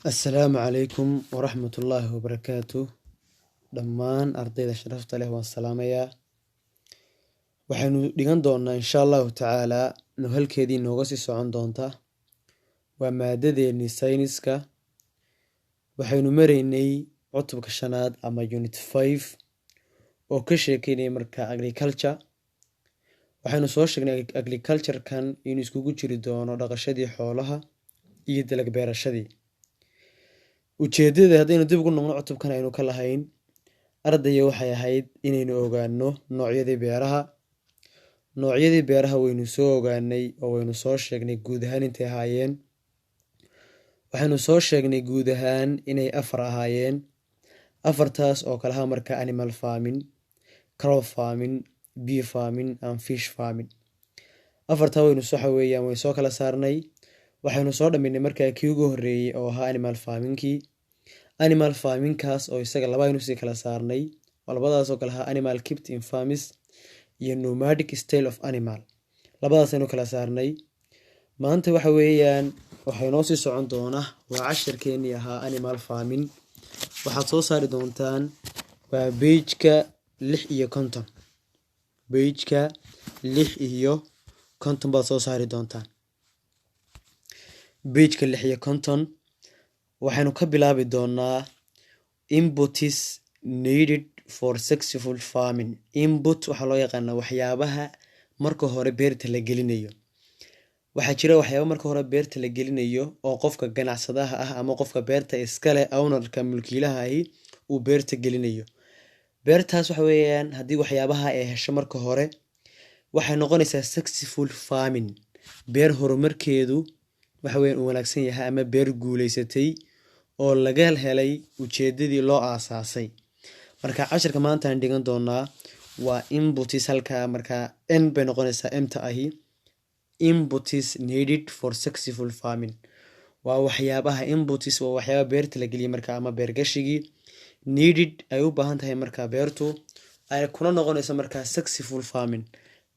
السلام عليكم ورحمة الله وبركاته. دمان أرضي شرفت له والسلام يا وحنو ديغان دونا إن شاء الله تعالى نهل كيدي نوغسي سعون دونتا ومادة ساينسكا وحنو مريني عطب كشناد أما يونت 5 وكشيكيني مركا agriculture وحنو سوشيكني agriculture كان ينسكوكو جيري دونو دقشدي حولها iyo dalag beerashadii ujeedada hadaynu dib ugu noqono cutubkan aynu ka lahayn ardayga waxay ahayd inaynu ogaano noocyadii beeraha waynu soo ogaanay oo waynu soo sheegnay guud ahaan intay ahaayeen waxaynu soo sheegnay guud ahaan inay afar ahaayeen afartaas oo kala ah marka animal farming, crop farming, bee farming and fish farming. afartaa waynu soo xaweeyaan way soo kala saarnay waxaynu soo dhameynay markaa kii ugu horeeyay oo ahaa animal farming kaas oo isaga laba aynu sii kala saarnay labadaas oo kala ahaa animal kept in farms iyo nomadic style of animal labadaas aynu kala saarnay maanta waxa weeyaan waxaynoo sii socon doonaa waa casharkeenii ahaa animal farming waxaad soo saari doontaan waa page-ka 56 page-ka 56 baad soo saari doontaan page-ka 56 waxaynu ka bilaabi doonaa inputs needed for successful farming. Input waxa loo yaqaanaa waxyaabaha marka hore beerta la gelinayo waxaa jira waxyaabo marka hore beerta la gelinayo oo qofka ganacsadaha ah ama qofka beerta iska leh ownerka mulkiilaha ahi uu beerta gelinayo beertaas waxa weeyaan haddii waxyaabaha ay hesho marka hore waxay noqonaysaa successful farming beer horumarkeedu waxa weeyaan uu wanaagsan yahay ama beer guuleysatay oo laga helay ujeedadii loo aasaasay marka casharka maanta aan dhigan doonaa waa inputs halka marka n bay noqonaysaa mta ahi inputs needed for successful farming waa waxyaabaha inputs waa waxyaaba beerta la geliyo marka ama beergashigii needed ay u baahan tahay marka beertu ay kuna noqonayso marka successful farming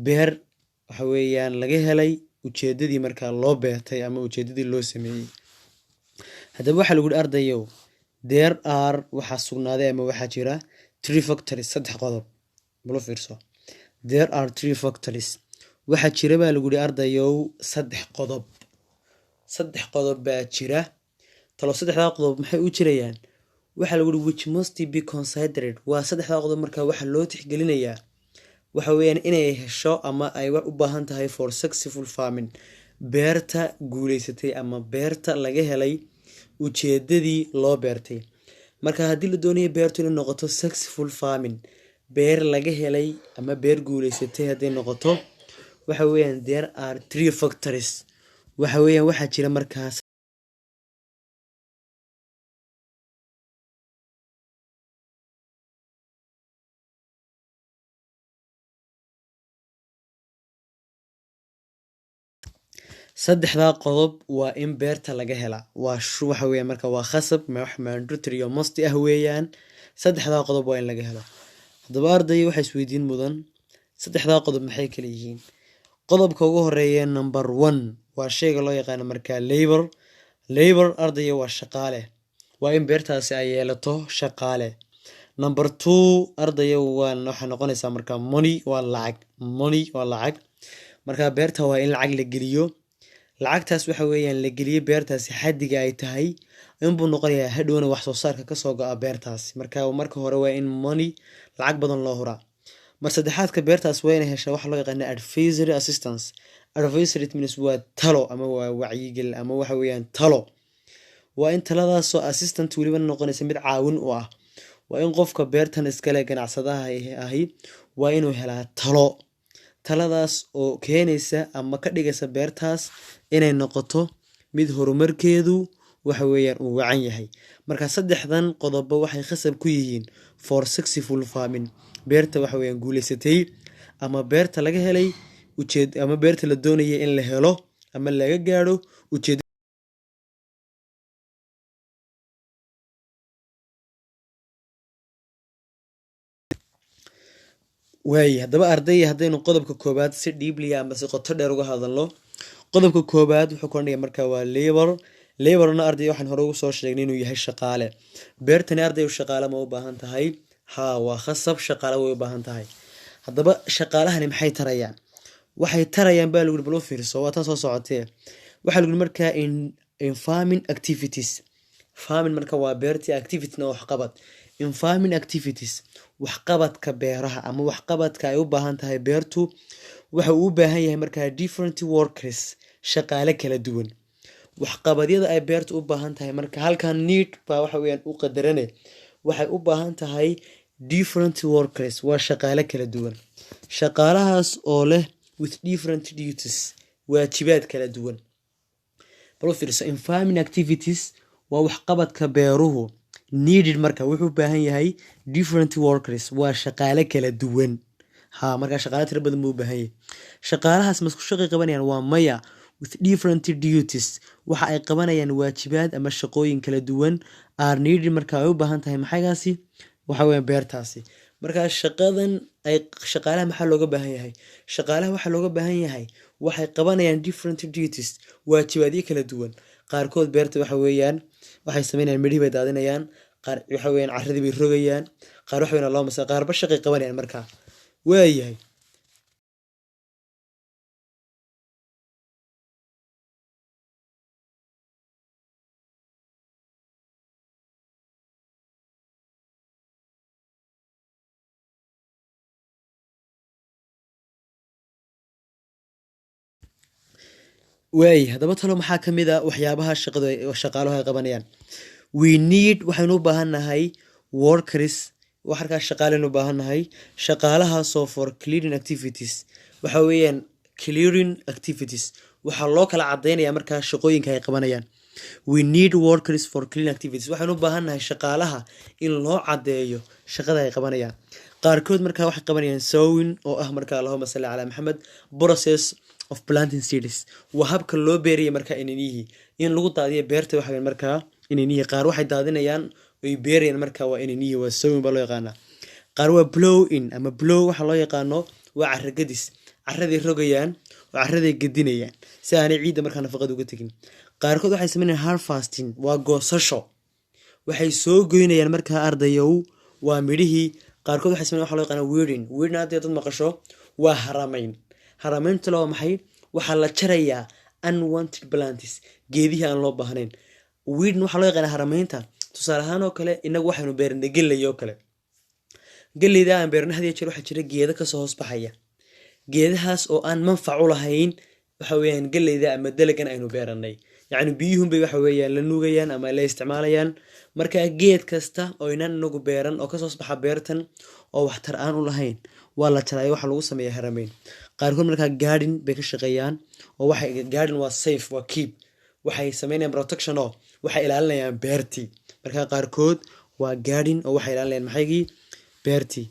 beer waxa weeyaan laga helay ujeedadii marka loo beertay ama ujeedadii loo sameeyay hadaba waxa lagu ardayow there are waxa sugnaaday ama waxa jira three factors saddex qodob bulu fiirso there are three factors waxa jira baa lagu ardayow saddex qodob baa jira talo saddexda qodob maxay u jirayaan waxa lagu which must be considered waa saddexda qodob marka waxa loo tixgelinayaa waxa weeyaan inay hesho ama ay wax u baahan tahay for successful farming beerta guuleysatay ama beerta laga helay ujeedadii loo beertay marka haddii la doonayo beertu inay noqoto successful farming beer laga helay ama beer guuleysatay hadday noqoto waxa weeyaan there are three factors waxa weeyaan waxa jira markaas saddexda qodob waa in beerta laga hela waa waxa weeyaan marka waa khasab wax mandatory oo must ah weeyaan saddexda qodob waa in laga helo hadaba arday waxa isweydiin mudan saddexda qodob maxay kala yihiin qodobka ugu horeeya number 1 waa shayga loo yaqaan marka labor arday waa shaqaale waa in beertaasi ay yeelato shaqaale number 2 arday waxa noqonaysaa marka money waa lacag marka beerta waa in lacag la geliyo lacagtaas waxa weeyaan la geliyo beertaasi xadiga ay tahay inbuu noqonayaa hadhowna wax soo saarka ka soo go'a beertaasi marka hore waa in money lacag badan loo huraa mar saddexaadka beertaas waa in hesha wax loo yaqaan advisory assistance advisory means waa talo ama waa wacyigel ama waxa weeyaan talo waa in taladaas oo assistant waliba noqonaysa mid caawin u ah waa in qofka beertan iska leh ganacsadaha ahi waa inuu helaa taladaas oo keenaysa ama ka dhigaysa beertaas inay noqoto mid horumarkeedu waxa weeyaan uu wacan yahay marka saddexdan qodob waxay khasab ku yihiin for successful farming beerta waxa weeyaan guuleysatay ama beerta laga helay ama beerta la doonayay in la helo ama laga gaaro ujeedada hadaba arday hadaynu qodobka koobaad si deeply ama si qoto dheer uga hadalno qodobka koobaad wuxuu ku dhigay marka waa labor laborna arday waxaan hore ugu soo sheegnay inuu yahay shaqaale. beertani arday shaqaale ma u baahan tahay? haa, waa khasab, shaqaale way u baahan tahay. haddaba shaqaalahani maxay tarayaan? waxay tarayaan baa lagu bal u fiirso, waa tan soo socotee. waxaa lagu markaa in farming activities. farming marka waa beertii, activity-na waa waxqabad. in farming activities, waxqabadka beeraha ama waxqabadka ay u baahan tahay beertu, waxa uu u baahan yahay markaa different workers, shaqaale kala duwan. waxqabadyada ay beertu u baahan tahay marka halkan need baa waxa weeyaan u qadarane, waxay u baahan tahay different workers, waa shaqaale kala duwan. shaqaalahaas oo leh with different duties, waajibaad kala duwan. bal u fiirso, in farming activities waa waxqabadka beeruhu, needed marka wuxuu u baahan yahay different workers, waa shaqaale kala duwan. haa, markaa shaqaale tiro badan buu u baahan yahay. shaqaalahaas masku shaqay qabanayaan? waa maya, with different duties, waxa ay qabanayaan waajibaad ama shaqooyin kala duwan. are needed marka ay u baahan tahay maxaygaasi, waxa weeyaan beertaasi. markaa shaqadan ay shaqaalaha maxaa looga baahan yahay? shaqaalaha waxaa looga baahan yahay waxay qabanayaan different duties, waajibaadyo kala duwan. qaarkood beerta waxa weeyaan waxay sameynayaan, midhihii bay daadinayaan, qaar waxa weeyaan carradii bay rogayaan, qaar waxa weeyaan loo masa, qaarba shaqay qabanayaan. markaa waayahay. waay, haddaba talo maxaa ka mid a waxyaabaha shaqaaluhu ay qabanayaan? we need, waxaynu u baahannahay workers, waxarkaa shaqaaleynu u baahannahay. shaqaalahaasoo for clearing activities, waxa weeyaan clearing activities, waxaa loo kala cadeynayaa markaa shaqooyinka ay qabanayaan. we need workers for clearing activities, waxaynu u baahannahay shaqaalaha in loo cadeeyo shaqada ay qabanayaan. qaarkood markaa waxay qabanayaan sowing, oo ah markaa allahuma salli calaa maxamed, process of planting seeds, waa habka loo beeraya markaa inanihii, in lagu daadiyo beerta waxa weeyaan markaa inanihii. qaar waxay daadinayaan oy beerayaan markaa waa inanihii, waa sowing baa loo yaqaanaa. qaar waa blow in ama blow waxa loo yaqaano waa carragadis, carraday rogayaan oo carraday gedinayaan si aanay ciidda markaa nafaqada uga tegin. qaarkood waxay sameynayaan harvesting, waa goosasho, waxay soo goynayaan markaa ardayow waa midhihii. qaarkood waxay sameynayaan waxa loo yaqaana weeding. weeding hadda dad maqasho waa haramayn. haramaynta waa maxay? waxaa la jarayaa unwanted plants, geedihii aan loo baahnayn. weeding waxaa loo yaqaana haramaynta. tusaale ahaan oo kale inagu waxaynu beernay galley oo kale. galleyda aan beerna hadiya jeer waxaa jira geeda kasoo hoos baxaya, geedahaas oo aan manfac u lahayn waxa weeyaan galleyda ama dalagan aynu beeranay. yacni biyuhunbay waxa weeyaan la nuugayaan ama la isticmaalayaan. markaa geed kasta oo inaan inagu beeran oo kasoo hoos baxa beertan oo waxtar aan u lahayn waa la jaraayo, waxaa lagu sameeya haramayn. qaarkood markaa garden bay ka shaqeeyaan, oo waxay garden waa safe, waa keep, waxay sameynayaan protection, oo waxay ilaalinayaan beertii. markaa qaarkood waa garden oo waxay ilaalinayaan maxaygii, beertii.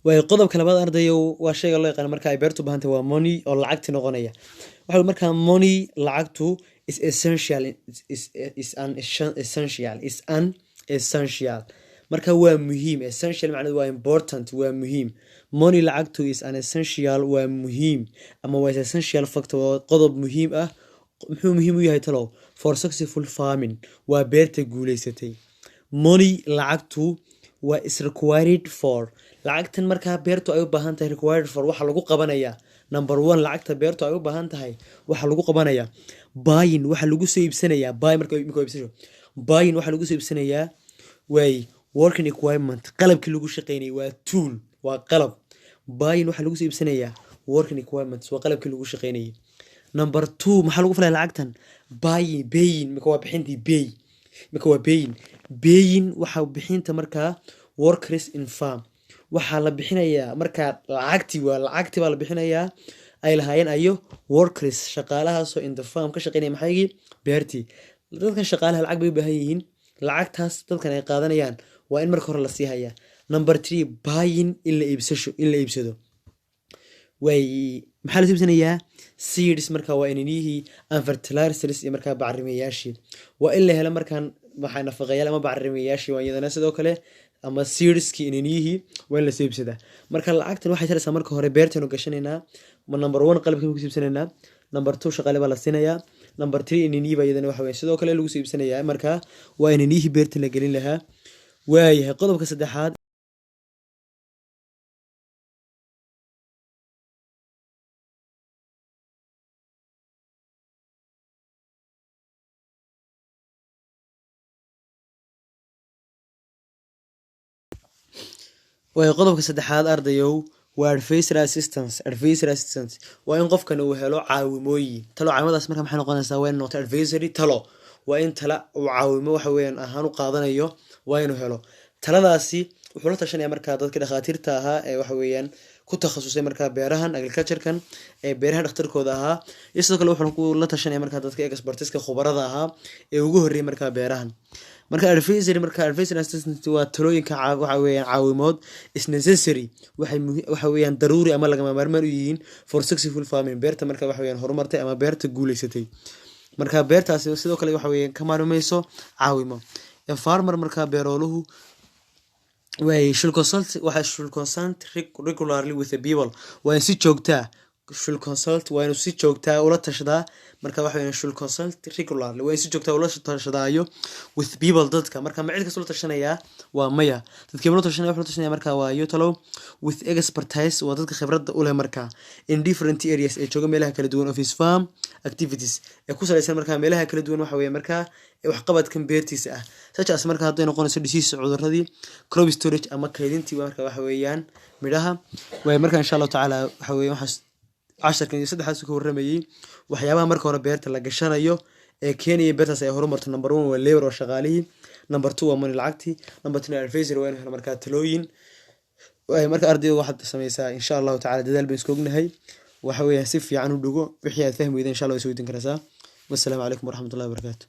way qodobka labaad ardayow waa shayga loo yaqaan marka ay beertu baahantay waa money oo lacagti noqonaya. waxa markaa money, lacagtu is essential, is an essential, marka waa muhiim. essential macnaheedu waa important, waa muhiim. money, lacagtu is an essential, waa muhiim ama waa essential factor, waa qodob muhiim ah. muxuu muhiim u yahay talow? for successful farming, waa beerta guuleysatay. money, lacagtu waa is required for, lacagtan markaa beertu ay u baahan tahay required for, waxa lagu qabanayaa. number one, lacagta beertu ay u baahan tahay waxa lagu qabanayaa. buying, waxa lagu soo iibsanayaa. buy marka iibsasho, buying waxaa lagu soo iibsanayaa waay working equipment qalabkii lagu shaqeynayay waa tool waa qalab buying waxaa lagu soo iibsanayaa working equipment waa qalabkii lagu shaqeynayay number 2 maxaa lagu falaya lacagtan paying marka waa bixintii pay marka waa paying waxaa bixinta markaa workers in farm waxaa la bixinayaa markaa lacagtii baa la bixinayaa ay lahaayeen ayo workers shaqaalahaasoo in the farm ka shaqeynaya maxaygii beertii dadkan shaqaalaha lacag bay u baahan yihiin lacagtaas dadkan ay qaadanayaan waa in marka hore la sii hayaa number 3 buying in la iibsado way maxaa la iibsanayaa seeds marka waa inanihii and fertilizers iyo markaa bacrimiyaashii waa in la helo markaan waxay nafaqeeyaan ama bacrimiyaashii waa iyadana sidoo kale ama seedskii inanihii waa in la iibsadaa marka lacagtan waxay taraysaa marka hore beertaynu gashanaynaa number 1 qalabkii ku iibsanaynaa number 2 shaqaale baa la siinayaa number 3 inanihii baa iyadana waxa weeye sidoo kale lagu iibsanayaa marka waa inanihii beerta la gelin lahaa waayahay qodobka saddexaad way qodobka saddexaad ardayow waa advisor assistance waa in qofkan uu helo caawimooyin talo caawimadaas marka maxay noqonaysaa waa in noqoto advisory talo waa in tala uu caawimo waxa weeyaan ahaan u qaadanayo waa inuu helo taladaasi wuxuu la tashanaya markaa dadka dhakhaatiirta ahaa ee waxa weeyaan ku takhasusay markaa beerahan agriculture-kan ee beeraha dhakhtarkooda ahaa iyo sidoo kale wuxuu la tashanaya markaa dadka expertiska khubarada ahaa ee ugu horreeyay markaa beerahan marka advisor assistant waa talooyinka waxa weeyaan caawimood is necessary waxa weeyaan daruuri ama lagama maarmaan u yihiin for successful farming beerta marka waxa weeyaan horumartay ama beerta guuleysatay marka beertaasi sidoo kale waxa weeyaan ka maarmayso caawimo farmer marka beeroluhu way should consult regularly with the people waa si joogtaa should consult waa inuu si joogtaa ula tashada marka waxa weeyaan should consult regularly waa si joogtaa ula tashadaayo with people dadka marka ma cid kasta ula tashanaya waa maya dadka ula tashanaya marka waa iyo talo with expertise waa dadka khibradda u leh marka in different areas ee jooga meelaha kala duwan of his farm activities ee ku saleysan marka meelaha kala duwan waxa weeyaan marka wax qabadkan beertiisa ah such as marka haday noqonayso disease cuduradii crop storage ama kaydintii marka waxa weeyaan midhaha way marka insha Allah taala waxa weeyaan waxa 10 iyo 3 ka waramayay waxyaabaha marka hore beerta la gashanayo ee Kenya beertaas ay horumarto number 1 waa labor oo shaqaalihi number 2 waa money lacagtii number 3 advisor waa in marka talooyin way marka ardaydu waxaad sameeysaa insha Allah taala dadaal baan isku ognahay waxa weeyaan si fiican u dhugo wixii aad fahmi weydeen insha Allah way soo weydiin kartaa wassalaamu calaykum waraxmatullaahi wabarakaatuh